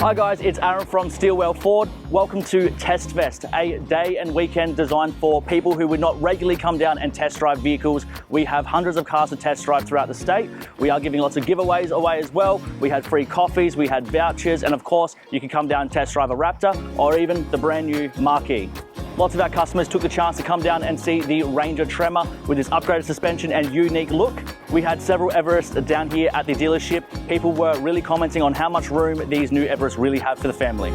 Hi guys, it's Aaron from Stillwell Ford. Welcome to Test Fest, a day and weekend designed for people who would not regularly come down and test drive vehicles. We have hundreds of cars to test drive throughout the state. We are giving lots of giveaways away as well. We had free coffees, we had vouchers, and of course, you can come down and test drive a Raptor or even the brand new Marquee. Lots of our customers took the chance to come down and see the Ranger Tremor with its upgraded suspension and unique look. We had several Everests down here at the dealership. People were really commenting on how much room these new Everests really have for the family.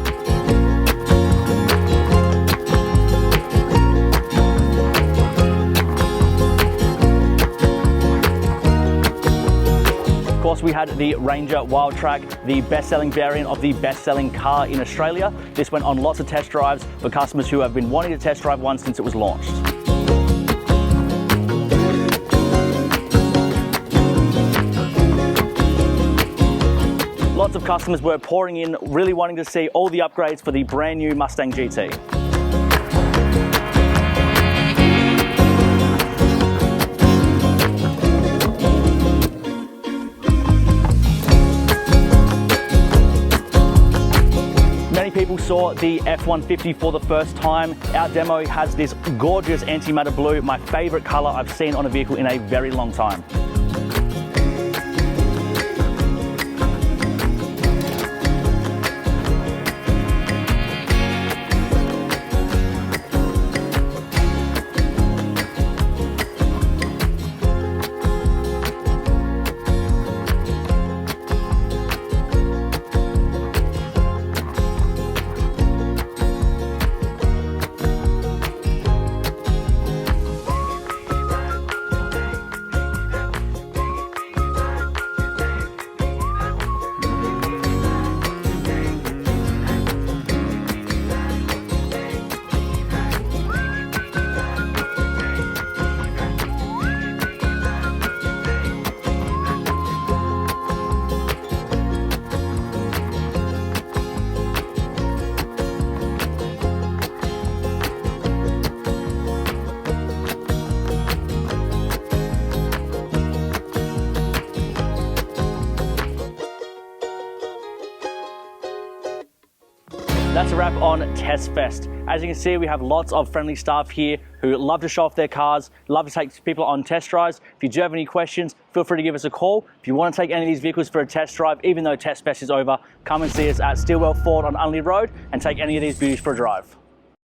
Of course, we had the Ranger Wildtrak, the best-selling variant of the best-selling car in Australia. This went on lots of test drives for customers who have been wanting to test drive one since it was launched. Lots of customers were pouring in, really wanting to see all the upgrades for the brand new Mustang GT. Many people saw the F-150 for the first time. Our demo has this gorgeous antimatter blue, my favorite color I've seen on a vehicle in a very long time. That's a wrap on Test Fest. As you can see, we have lots of friendly staff here who love to show off their cars, love to take people on test drives. If you do have any questions, feel free to give us a call. If you want to take any of these vehicles for a test drive, even though Test Fest is over, come and see us at Stillwell Ford on Unley Road and take any of these beauties for a drive.